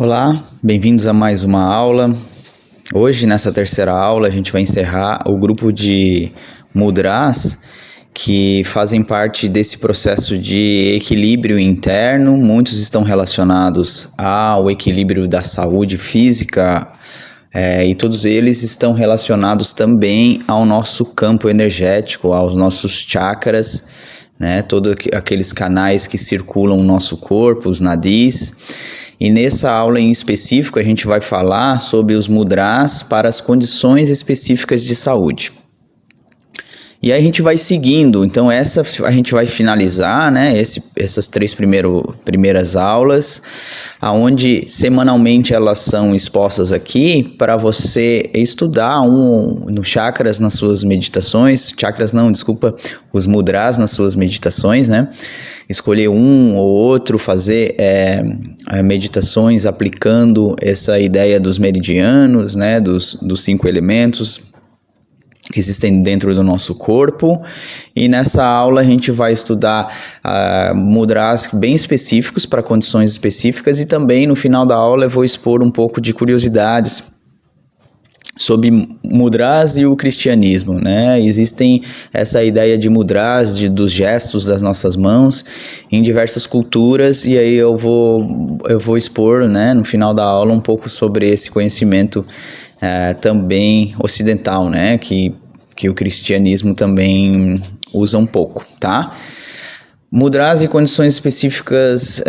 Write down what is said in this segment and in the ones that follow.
Olá, bem-vindos a mais uma aula. Hoje, nessa terceira aula, a gente vai encerrar o grupo de mudras que fazem parte desse processo de equilíbrio interno. Muitos estão relacionados ao equilíbrio da saúde física e todos eles estão relacionados também ao nosso campo energético, aos nossos chakras, né? Todos aqueles canais que circulam o nosso corpo, os nadis. E nessa aula em específico a gente vai falar sobre os mudras para as condições específicas de saúde. E aí a gente vai seguindo, então a gente vai finalizar, né, essas três primeiras aulas, aonde semanalmente elas são expostas aqui para você estudar no chakras nas suas meditações, os mudras nas suas meditações, né? Escolher um ou outro, fazer meditações aplicando essa ideia dos meridianos, né, dos 5 elementos que existem dentro do nosso corpo. E nessa aula a gente vai estudar mudras bem específicos para condições específicas, e também no final da aula eu vou expor um pouco de curiosidades sobre mudras e o cristianismo, né? Existem essa ideia de mudras, dos gestos das nossas mãos em diversas culturas, e aí eu vou expor, né, no final da aula um pouco sobre esse conhecimento também ocidental, né, que o cristianismo também usa um pouco, tá? Mudras e condições específicas,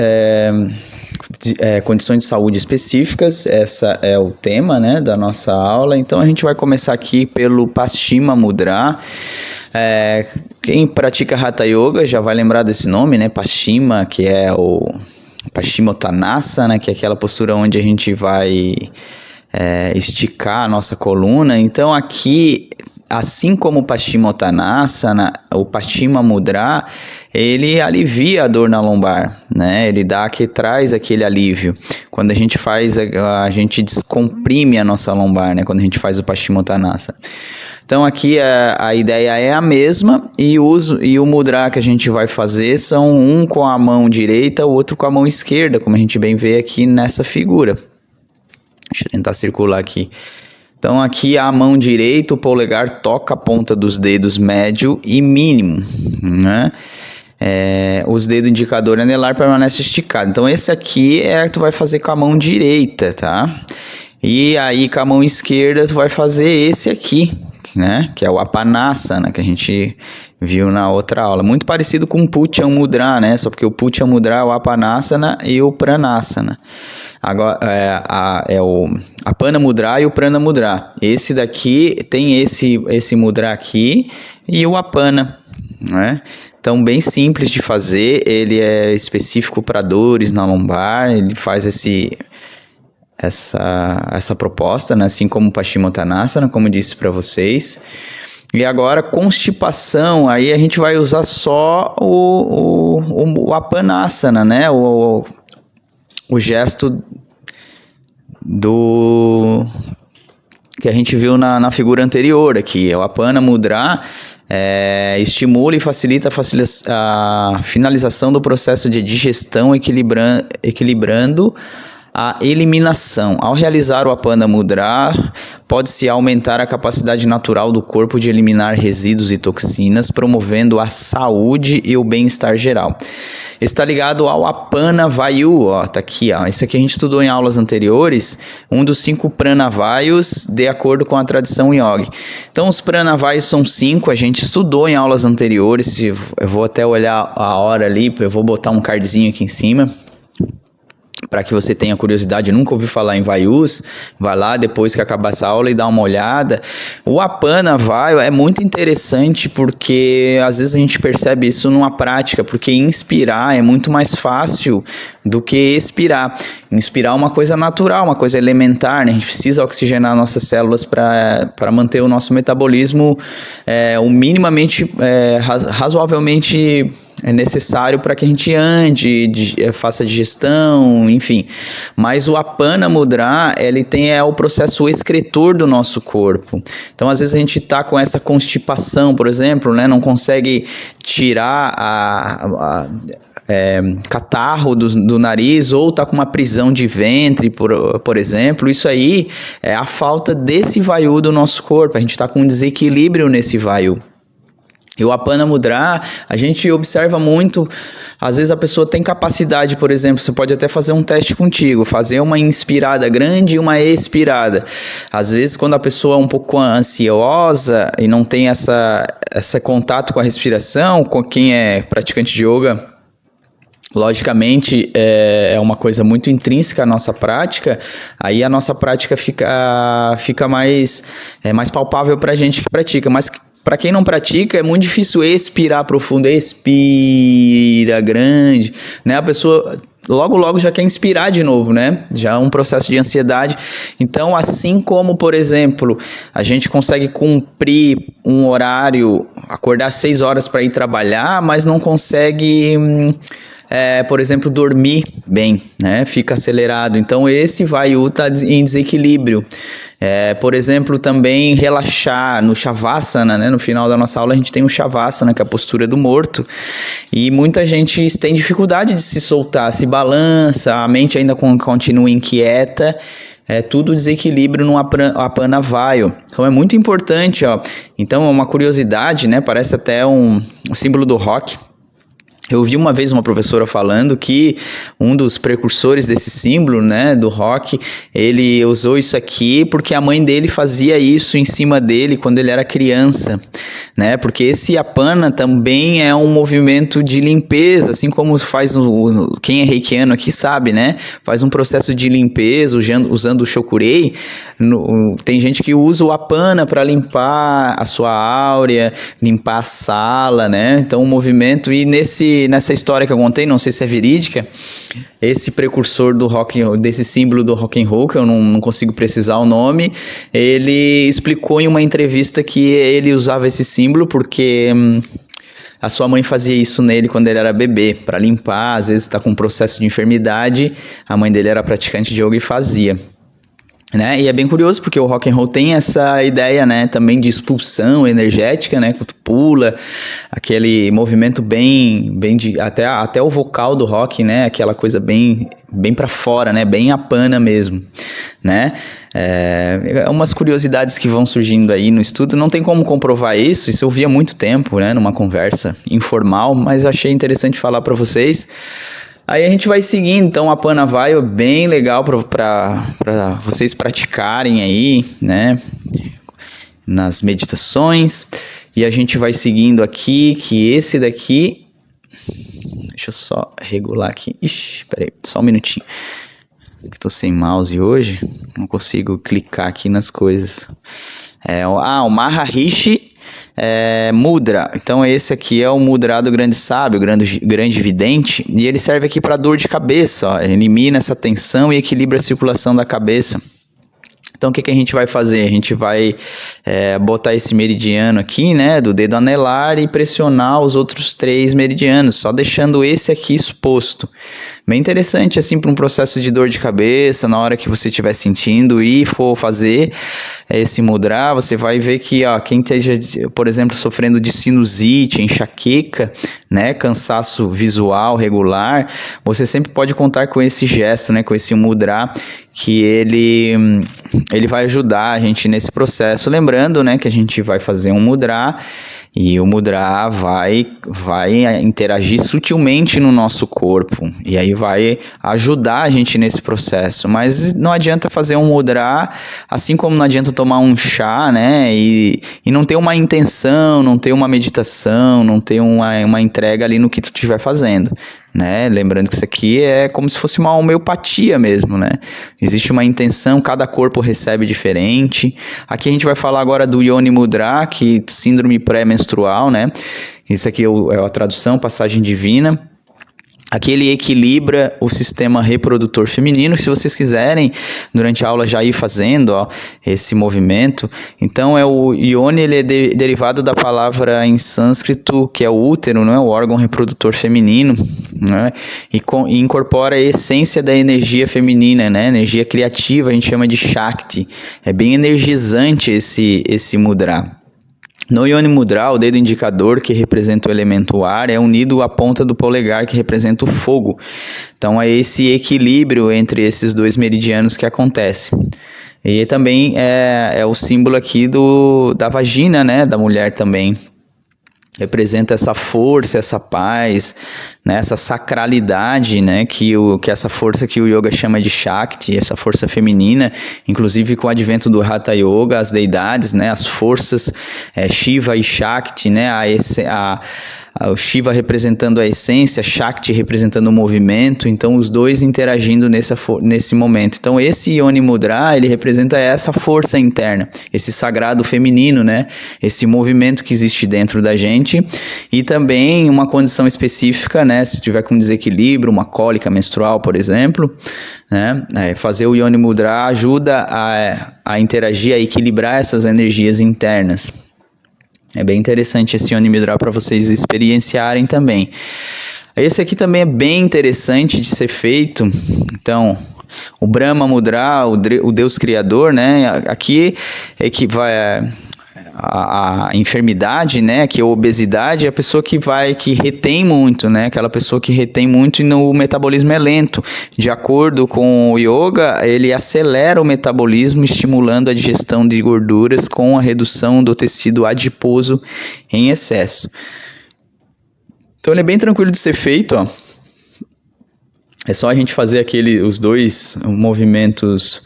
condições de saúde específicas, essa é o tema, né, da nossa aula. Então a gente vai começar aqui pelo Paschima Mudra. Quem pratica Hatha Yoga já vai lembrar desse nome, né, Paschima, que é o Paschimottanasana, que é aquela postura onde a gente vai esticar a nossa coluna. Então aqui, assim como o Paschimottanasana, o Paschima Mudra, ele alivia a dor na lombar, né? Ele traz aquele alívio. Quando a gente faz, a gente descomprime a nossa lombar, né? Quando a gente faz o Paschimottanasana. Então aqui a ideia é a mesma, e o mudra que a gente vai fazer são um com a mão direita, o outro com a mão esquerda, como a gente bem vê aqui nessa figura. Deixa eu tentar circular aqui. Então aqui a mão direita, o polegar toca a ponta dos dedos médio e mínimo, né? Os dedos indicador e anelar permanecem esticados. Então esse aqui tu vai fazer com a mão direita, tá? E aí com a mão esquerda tu vai fazer esse aqui, né? Que é o Apanasana, que a gente viu na outra aula. Muito parecido com o Puchan Mudra, né? Só porque o Puchan Mudra é o Apanasana e o Pranasana. Agora o Apana Mudra e o Prana Mudra. Esse daqui tem esse Mudra aqui e o Apana, né? Então, bem simples de fazer. Ele é específico para dores na lombar. Ele faz essa proposta, né? Assim como o Paschimottanasana, como eu disse para vocês. E agora, constipação, aí a gente vai usar só o Apanasana, né? O gesto que a gente viu na figura anterior aqui. O Apana Mudra estimula e facilita a finalização do processo de digestão, equilibrando a eliminação. Ao realizar o Apana Mudra, pode-se aumentar a capacidade natural do corpo de eliminar resíduos e toxinas, promovendo a saúde e o bem-estar geral. Está ligado ao Apana Vayu, tá aqui, Esse aqui a gente estudou em aulas anteriores, um dos 5 Pranavayus, de acordo com a tradição yogi. Então os Pranavayus são 5, a gente estudou em aulas anteriores. Eu vou até olhar a hora ali, eu vou botar um cardzinho aqui em cima, para que você tenha curiosidade, nunca ouviu falar em Vayus, vai lá depois que acabar essa aula e dá uma olhada. O Apana Vayu é muito interessante porque às vezes a gente percebe isso numa prática, porque inspirar é muito mais fácil do que expirar. Inspirar é uma coisa natural, uma coisa elementar, né? A gente precisa oxigenar nossas células para manter o nosso metabolismo o minimamente, razoavelmente necessário para que a gente ande, faça digestão, enfim. Mas o Apana Mudra, ele é o processo excretor do nosso corpo. Então, às vezes a gente está com essa constipação, por exemplo, né? Não consegue tirar catarro do nariz ou tá com uma prisão de ventre, por exemplo, isso aí é a falta desse vayu do nosso corpo, a gente está com um desequilíbrio nesse vayu. E o Apana Mudra, a gente observa muito, às vezes a pessoa tem capacidade, por exemplo, você pode até fazer um teste contigo, fazer uma inspirada grande e uma expirada. Às vezes quando a pessoa é um pouco ansiosa e não tem esse contato com a respiração, com quem é praticante de yoga, logicamente é uma coisa muito intrínseca à nossa prática, aí a nossa prática fica mais palpável para a gente que pratica, mas para quem não pratica, é muito difícil expirar profundo, expira grande, né? A pessoa logo já quer inspirar de novo, né? Já é um processo de ansiedade. Então, assim como, por exemplo, a gente consegue cumprir um horário, acordar 6 horas para ir trabalhar, mas não consegue... por exemplo, dormir bem, né? Fica acelerado. Então, esse vayu está em desequilíbrio. Por exemplo, também relaxar no Shavasana, né? No final da nossa aula a gente tem o Shavasana, que é a postura do morto. E muita gente tem dificuldade de se soltar, se balança, a mente ainda continua inquieta. É tudo desequilíbrio no Apana Vayu. Então é muito importante, ó. Então é uma curiosidade, né? Parece até um símbolo do rock. Eu ouvi uma vez uma professora falando que um dos precursores desse símbolo, né, do rock, ele usou isso aqui porque a mãe dele fazia isso em cima dele quando ele era criança, né, porque esse Apana também é um movimento de limpeza, assim como faz quem é reikiano aqui sabe, né, faz um processo de limpeza usando o Shokurei. Tem gente que usa o Apana para limpar a sua áurea, limpar a sala, né, então o movimento, e nessa história que eu contei, não sei se é verídica, esse precursor do rock, desse símbolo do rock and roll, que eu não consigo precisar o nome, ele explicou em uma entrevista que ele usava esse símbolo porque a sua mãe fazia isso nele quando ele era bebê, para limpar, às vezes está com um processo de enfermidade, a mãe dele era praticante de yoga e fazia. Né? E é bem curioso porque o rock and roll tem essa ideia, né, também de expulsão energética, né, que tu pula, aquele movimento bem até o vocal do rock, né, aquela coisa bem para fora, né, bem apana mesmo, né? Umas curiosidades que vão surgindo aí no estudo, não tem como comprovar isso eu vi há muito tempo, né, numa conversa informal, mas achei interessante falar para vocês. Aí a gente vai seguindo, então, a Apana Vayu é bem legal para vocês praticarem aí, né, nas meditações. E a gente vai seguindo aqui, que esse daqui... Deixa eu só regular aqui. Ixi, peraí, só um minutinho. Estou sem mouse hoje, não consigo clicar aqui nas coisas. O Maharishi Mudra. Então esse aqui é o Mudra do grande sábio, grande vidente, e ele serve aqui para dor de cabeça, ó. Elimina essa tensão e equilibra a circulação da cabeça. Então o que a gente vai fazer? A gente vai botar esse meridiano aqui, né, do dedo anelar e pressionar os outros 3 meridianos, só deixando esse aqui exposto. Bem interessante, assim, para um processo de dor de cabeça, na hora que você estiver sentindo e for fazer esse mudra, você vai ver que, ó, quem esteja, por exemplo, sofrendo de sinusite, enxaqueca, né, cansaço visual regular, você sempre pode contar com esse gesto, né, com esse mudra, que ele vai ajudar a gente nesse processo. Lembrando, né, que a gente vai fazer um mudra e o mudra vai interagir sutilmente no nosso corpo e aí vai ajudar a gente nesse processo. Mas não adianta fazer um mudra, assim como não adianta tomar um chá, né, e não ter uma intenção, não ter uma meditação, não ter uma entrega ali no que tu estiver fazendo, né? Lembrando que isso aqui é como se fosse uma homeopatia mesmo, né? Existe uma intenção, cada corpo recebe diferente. Aqui a gente vai falar agora do Yoni Mudra, que é síndrome pré-menstrual, né? Isso aqui é a tradução, passagem divina. Aqui ele equilibra o sistema reprodutor feminino. Se vocês quiserem, durante a aula já ir fazendo, ó, esse movimento. Então o Yoni, ele é derivado da palavra em sânscrito, que é o útero, né, o órgão reprodutor feminino, né, e incorpora a essência da energia feminina, né, energia criativa, a gente chama de Shakti. É bem energizante esse mudra. No Yoni Mudra, o dedo indicador, que representa o elemento ar, é unido à ponta do polegar, que representa o fogo. Então é esse equilíbrio entre esses dois meridianos que acontece. E também é o símbolo aqui da vagina, né, da mulher também. Representa essa força, essa paz, né, essa sacralidade, né, que essa força que o yoga chama de Shakti, essa força feminina, inclusive com o advento do Hatha Yoga, as deidades, né, as forças, Shiva e Shakti, né, o Shiva representando a essência, Shakti representando o movimento, então os dois interagindo nesse momento. Então esse Yoni Mudra, ele representa essa força interna, esse sagrado feminino, né, esse movimento que existe dentro da gente, e também uma condição específica, né, se tiver com desequilíbrio, uma cólica menstrual, por exemplo, né, fazer o Yoni Mudra ajuda a interagir, a equilibrar essas energias internas. É bem interessante esse Yoni Mudra para vocês experienciarem também. Esse aqui também é bem interessante de ser feito. Então, o Brahma Mudra, o Deus Criador, né? Aqui é que vai a enfermidade, né, que é a obesidade, é a pessoa que retém muito, né, aquela pessoa que retém muito e o metabolismo é lento. De acordo com o yoga, ele acelera o metabolismo, estimulando a digestão de gorduras com a redução do tecido adiposo em excesso. Então ele é bem tranquilo de ser feito, ó. É só a gente fazer os dois movimentos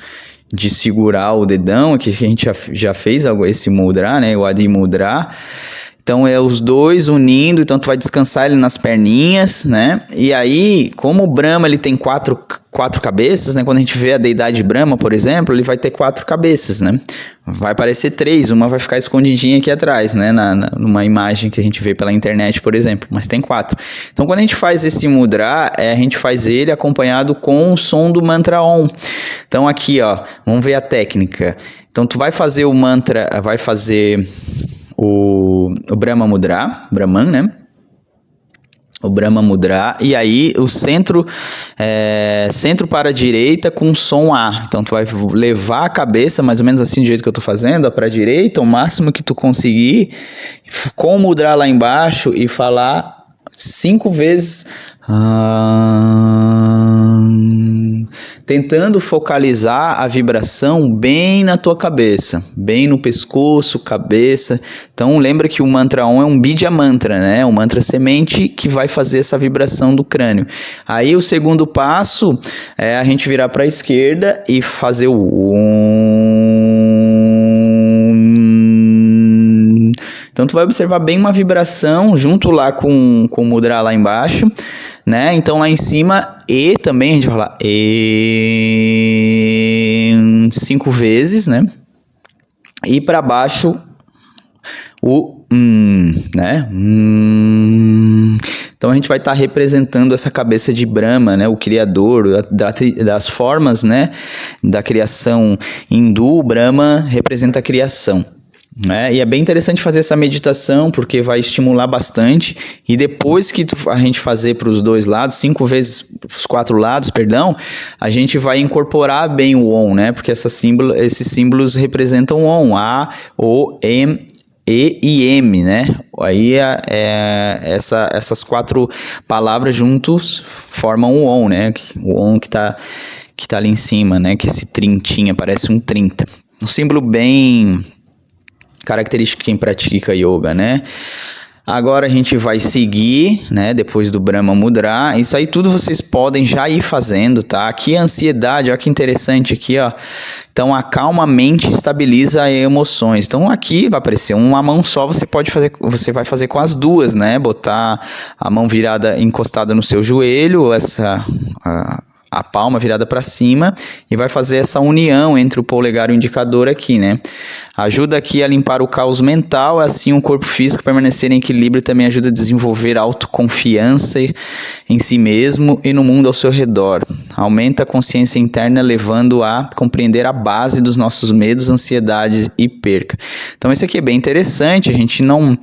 de segurar o dedão, que a gente já fez esse mudra, né, o Adi Mudra. Então é os dois unindo, então tu vai descansar ele nas perninhas, né? E aí, como o Brahma ele tem quatro cabeças, né? Quando a gente vê a deidade Brahma, por exemplo, ele vai ter 4 cabeças, né? Vai parecer 3, uma vai ficar escondidinha aqui atrás, né? Numa imagem que a gente vê pela internet, por exemplo, mas tem 4. Então quando a gente faz esse mudra, a gente faz ele acompanhado com o som do mantra Om. Então aqui, ó, vamos ver a técnica. Então tu vai fazer o mantra, vai fazer o Brahma Mudra, Brahman, né? O Brahma Mudra, e aí o centro para a direita com som A. Então tu vai levar a cabeça, mais ou menos assim do jeito que eu tô fazendo, para a direita, o máximo que tu conseguir, com o Mudra lá embaixo e falar 5 vezes, tentando focalizar a vibração bem na tua cabeça, bem no pescoço, cabeça. Então lembra que o mantra Om é um Bija mantra, né? Um mantra semente que vai fazer essa vibração do crânio. Aí o segundo passo é a gente virar para a esquerda e fazer o Om. Então tu vai observar bem uma vibração junto lá com o mudra lá embaixo, né? Então lá em cima E também a gente vai falar E 5 vezes, né? E para baixo o né? Então a gente vai estar representando essa cabeça de Brahma, né? O criador das formas, né? Da criação hindu, o Brahma representa a criação. E é bem interessante fazer essa meditação, porque vai estimular bastante, e depois que a gente fazer para os dois lados, 5 vezes os 4 lados, perdão, a gente vai incorporar bem o Om, né? Porque esses símbolos representam Om, A, O, M, E e M, né? Aí essas 4 palavras juntos formam o Om, né? O Om que tá ali em cima, né? Que esse trintinha, parece um 30. Um símbolo bem característico de quem pratica yoga, né? Agora a gente vai seguir, né? Depois do Brahma Mudra. Isso aí tudo vocês podem já ir fazendo, tá? Aqui a ansiedade, olha que interessante aqui, ó. Então acalma a mente, estabiliza as emoções. Então aqui vai aparecer uma mão só, você vai fazer com as duas, né? Botar a mão virada, encostada no seu joelho, a palma virada para cima, e vai fazer essa união entre o polegar e o indicador aqui, né? Ajuda aqui a limpar o caos mental, assim o corpo físico permanecer em equilíbrio, também ajuda a desenvolver autoconfiança em si mesmo e no mundo ao seu redor. Aumenta a consciência interna, levando a compreender a base dos nossos medos, ansiedades e perca. Então esse aqui é bem interessante, a gente não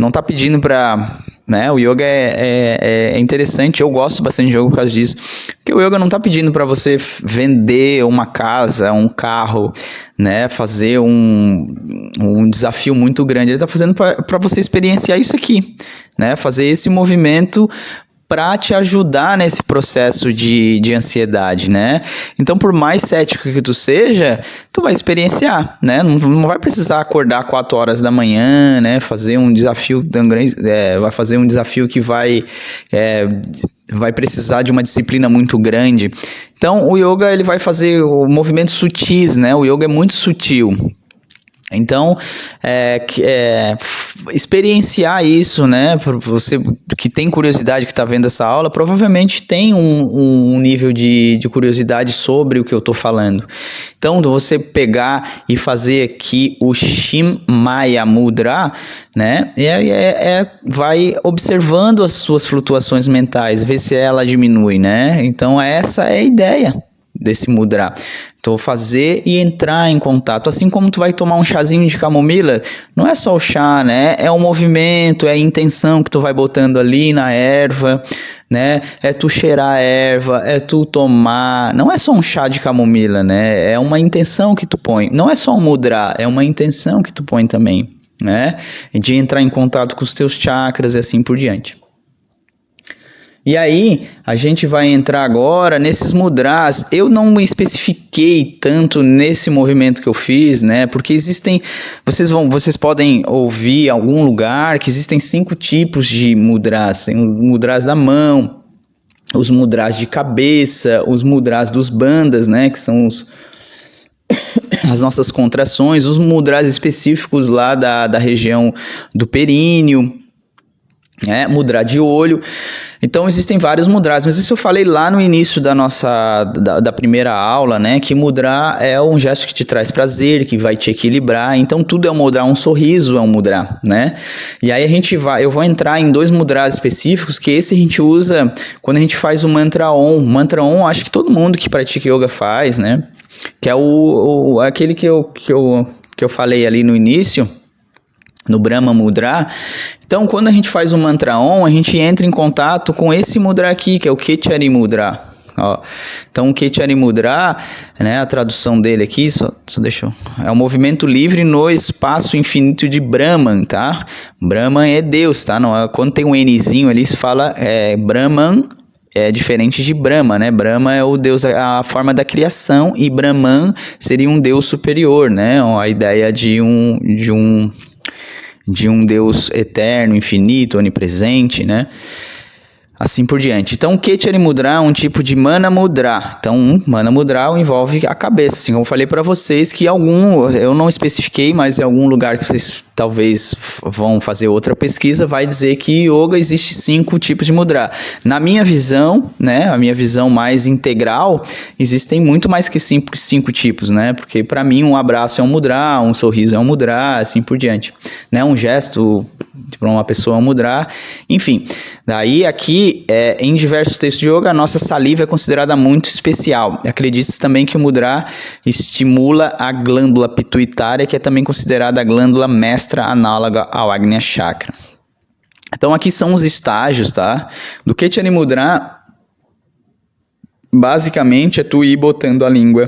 tá pedindo para né? O yoga é interessante, eu gosto bastante de yoga por causa disso, porque o yoga não está pedindo para você vender uma casa, um carro, né? Fazer um desafio muito grande, ele está fazendo para você experienciar isso aqui, né? Fazer esse movimento para te ajudar nesse processo de ansiedade, né? Então, por mais cético que tu seja, tu vai experienciar, né? Não vai precisar acordar 4 horas da manhã, né? Fazer um desafio tão grande, vai fazer um desafio que vai precisar de uma disciplina muito grande. Então, o yoga ele vai fazer movimentos sutis, né? O yoga é muito sutil. Então, experienciar isso, né? Você que tem curiosidade, que está vendo essa aula, provavelmente tem um nível de curiosidade sobre o que eu estou falando. Então, você pegar e fazer aqui o Shimaya Mudra, né? Vai observando as suas flutuações mentais, ver se ela diminui, né? Então, essa é a ideia desse mudra. Então, fazer e entrar em contato. Assim como tu vai tomar um chazinho de camomila, não é só o chá, né? É o movimento, é a intenção que tu vai botando ali na erva, né? É tu cheirar a erva, é tu tomar. Não é só um chá de camomila, né? É uma intenção que tu põe. Não é só um mudra, é uma intenção que tu põe também, né? De entrar em contato com os teus chakras e assim por diante. E aí, a gente vai entrar agora nesses mudras. Eu não me especifiquei tanto nesse movimento que eu fiz, né? Porque existem, vocês podem ouvir em algum lugar que existem 5 tipos de mudras. Tem os mudras da mão, os mudras de cabeça, os mudras dos bandhas, né? Que são as nossas contrações, os mudras específicos lá da região do períneo, mudra de olho. Então existem vários mudras, mas isso eu falei lá no início da primeira aula, né? Que mudra é um gesto que te traz prazer, que vai te equilibrar. Então tudo é um mudra, um sorriso é um mudra, né? E aí eu vou entrar em 2 mudras específicos, que esse a gente usa quando a gente faz o mantra Om. O mantra Om, acho que todo mundo que pratica yoga faz, né? Que é aquele que eu falei ali no início, no Brahma Mudra. Então, quando a gente faz o mantra Om, a gente entra em contato com esse mudra aqui, que é o Kechari Mudra. Ó. Então, o Kechari Mudra, né, a tradução dele aqui, é um movimento livre no espaço infinito de Brahman, tá? Brahman é Deus, tá? Não, quando tem um Nzinho ali, se fala Brahman, é diferente de Brahma, né? Brahma é o Deus, a forma da criação, e Brahman seria um Deus superior, né? A ideia de um Deus eterno, infinito, onipresente, né? Assim por diante. Então, o Kechari Mudra é um tipo de Mana Mudra. Então, Mana Mudra envolve a cabeça. Assim, como eu falei para vocês que eu não especifiquei, mas em algum lugar que vocês talvez vão fazer outra pesquisa, vai dizer que yoga existe 5 tipos de mudra. Na minha visão, né, a minha visão mais integral, existem muito mais que 5 tipos, né? Porque para mim um abraço é um mudra, um sorriso é um mudra, assim por diante, né? Um gesto para uma pessoa é um mudra, enfim. Daí aqui, em diversos textos de yoga, a nossa saliva é considerada muito especial. Acredita-se também que o mudra estimula a glândula pituitária, que é também considerada a glândula mestra análoga ao Agnya Chakra. Então aqui são os estágios, tá? Do Kechari Mudra, basicamente é tu ir botando a língua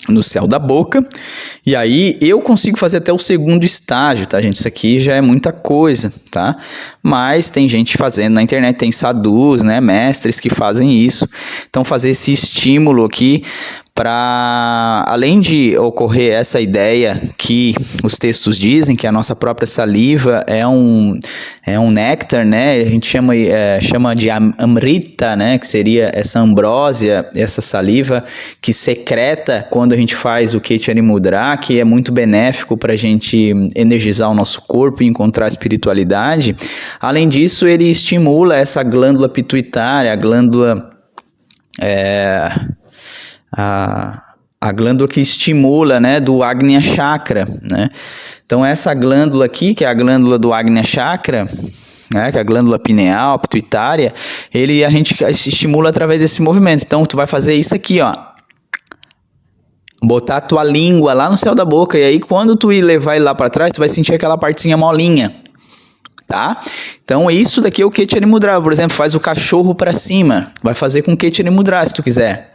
no céu da boca, e aí eu consigo fazer até o 2º estágio, tá, gente? Isso aqui já é muita coisa, tá? Mas tem gente fazendo na internet, tem sadhus, né, mestres que fazem isso. Então fazer esse estímulo aqui para, além de ocorrer essa ideia que os textos dizem, que a nossa própria saliva é um néctar, né? A gente chama de amrita, né? Que seria essa ambrósia, essa saliva que secreta quando a gente faz o Kechari Mudra, que é muito benéfico para a gente energizar o nosso corpo e encontrar espiritualidade. Além disso, ele estimula essa glândula pituitária, a glândula a glândula que estimula, né, do Agnya Chakra, né? Então essa glândula aqui, que é a glândula do Agnya Chakra, né, que é a glândula pineal, pituitária, a gente estimula através desse movimento. Então tu vai fazer isso aqui, ó. Botar a tua língua lá no céu da boca, e aí quando tu levar ele lá para trás, tu vai sentir aquela partezinha molinha, tá? Então isso daqui é o Ketchari Mudra. Por exemplo, faz o cachorro para cima, vai fazer com Ketchari Mudra se tu quiser.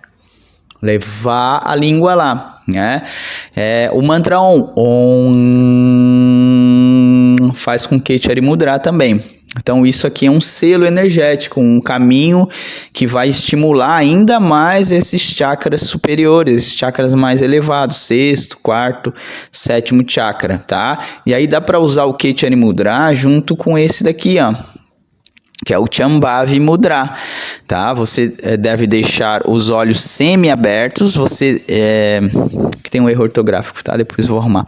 Levar a língua lá, né? O mantra Om faz com Ketchari Mudra também. Então isso aqui é um selo energético, um caminho que vai estimular ainda mais esses chakras superiores, esses chakras mais elevados, sexto, quarto, sétimo chakra, tá? E aí dá para usar o Ketchari Mudra junto com esse daqui, ó, que é o Shambhavi Mudra, tá? Você deve deixar os olhos semi-abertos, que tem um erro ortográfico, tá? Depois vou arrumar.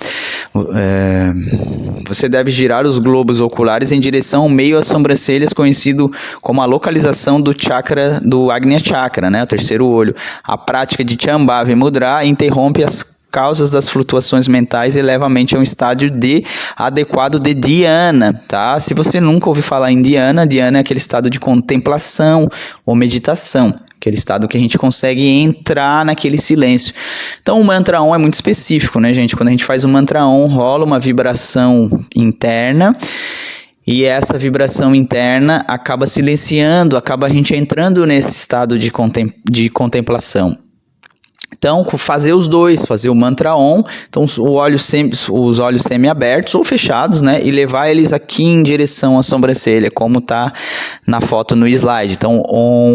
Você deve girar os globos oculares em direção ao meio às sobrancelhas, conhecido como a localização do chakra, do Agnya Chakra, né? O terceiro olho. A prática de Shambhavi Mudra interrompe as causas das flutuações mentais e leva a mente a um estádio adequado de dhyana, tá? Se você nunca ouviu falar em dhyana, dhyana é aquele estado de contemplação ou meditação, aquele estado que a gente consegue entrar naquele silêncio. Então o mantra Om é muito específico, né, gente? Quando a gente faz o mantra Om, rola uma vibração interna, e essa vibração interna acaba silenciando, acaba a gente entrando nesse estado de contemplação. Então, fazer os dois, fazer o mantra Om, então os olhos semi-abertos ou fechados, né? E levar eles aqui em direção à sobrancelha, como tá na foto no slide. Então, Om...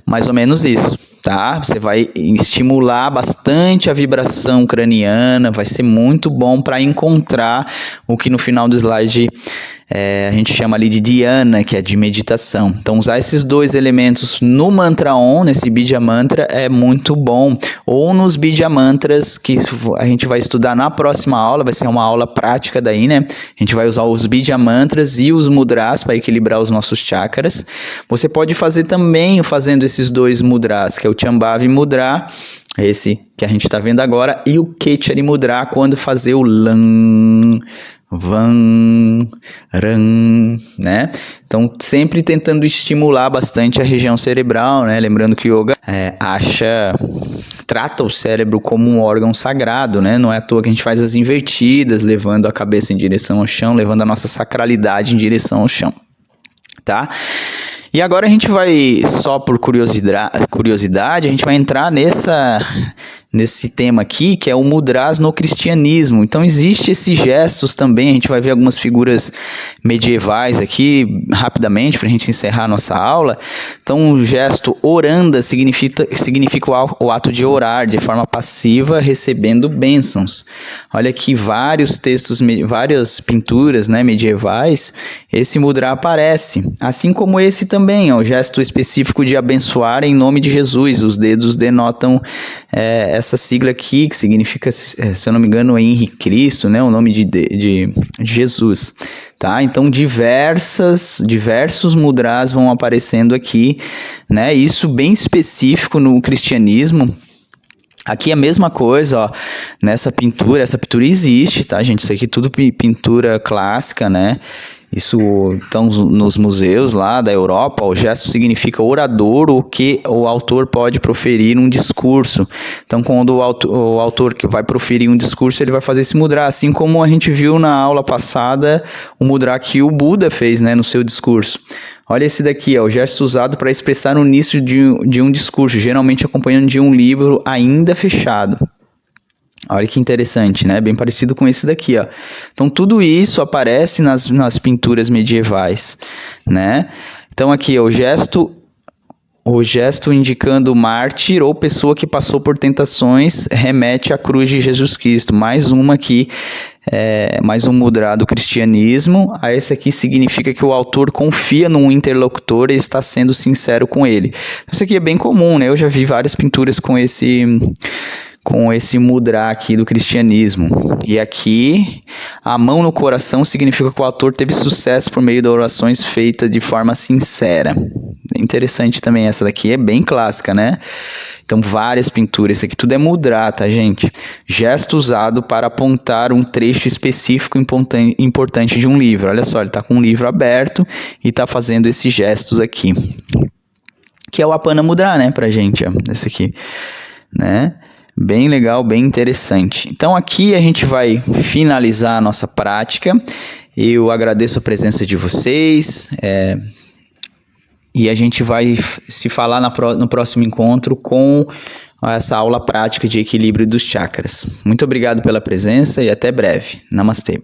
mais ou menos isso, tá? Você vai estimular bastante a vibração craniana, vai ser muito bom para encontrar o que no final do slide a gente chama ali de dhyana, que é de meditação. Então, usar esses dois elementos no mantra Om, nesse Bija Mantra, é muito bom. Ou nos Bija Mantras, que a gente vai estudar na próxima aula, vai ser uma aula prática daí, né? A gente vai usar os Bija Mantras e os mudras para equilibrar os nossos chakras. Você pode fazer também fazendo esses dois mudras, que é o Shambhavi Mudra, esse que a gente está vendo agora, e o Ketchari Mudra, quando fazer o Lam, Vam, Ram, né? Então, sempre tentando estimular bastante a região cerebral, né? Lembrando que o yoga trata o cérebro como um órgão sagrado, né? Não é à toa que a gente faz as invertidas, levando a cabeça em direção ao chão, levando a nossa sacralidade em direção ao chão, tá? E agora a gente vai, só por curiosidade, a gente vai entrar nesse tema aqui, que é o mudras no cristianismo. Então, existe esses gestos também, a gente vai ver algumas figuras medievais aqui, rapidamente, para a gente encerrar a nossa aula. Então, o gesto oranda significa o ato de orar de forma passiva, recebendo bênçãos. Olha aqui vários textos, várias pinturas, né, medievais, esse mudra aparece, assim como esse também, o gesto específico de abençoar em nome de Jesus. Os dedos denotam essa sigla aqui, que significa, se eu não me engano, Henrique Cristo, né, o nome de Jesus, tá? Então, diversos mudras vão aparecendo aqui, né? Isso bem específico no cristianismo. Aqui é a mesma coisa, ó, nessa pintura, essa pintura existe, tá, gente? Isso aqui é tudo pintura clássica, né? Isso, então, nos museus lá da Europa, o gesto significa orador, o que o autor pode proferir um discurso. Então, quando o autor que vai proferir um discurso, ele vai fazer esse mudra, assim como a gente viu na aula passada, o mudra que o Buda fez, né, no seu discurso. Olha esse daqui, o gesto usado para expressar o início de um discurso, geralmente acompanhando de um livro ainda fechado. Olha que interessante, né? Bem parecido com esse daqui, ó. Então, tudo isso aparece nas pinturas medievais, né? Então, aqui, o gesto indicando mártir ou pessoa que passou por tentações remete à cruz de Jesus Cristo. Mais uma aqui, mais um mudra do cristianismo. Esse aqui significa que o autor confia num interlocutor e está sendo sincero com ele. Isso aqui é bem comum, né? Eu já vi várias pinturas com esse mudra aqui do cristianismo. E aqui, a mão no coração significa que o autor teve sucesso por meio de orações feitas de forma sincera. Interessante também, essa daqui é bem clássica, né? Então, várias pinturas, isso aqui tudo é mudra, tá, gente? Gesto usado para apontar um trecho específico importante de um livro. Olha só, ele está com um livro aberto e está fazendo esses gestos aqui. Que é o Apana Mudra, né, pra gente, ó, esse aqui, né? Bem legal, bem interessante. Então aqui a gente vai finalizar a nossa prática. Eu agradeço a presença de vocês e a gente vai se falar no próximo encontro com essa aula prática de equilíbrio dos chakras. Muito obrigado pela presença e até breve. Namastê.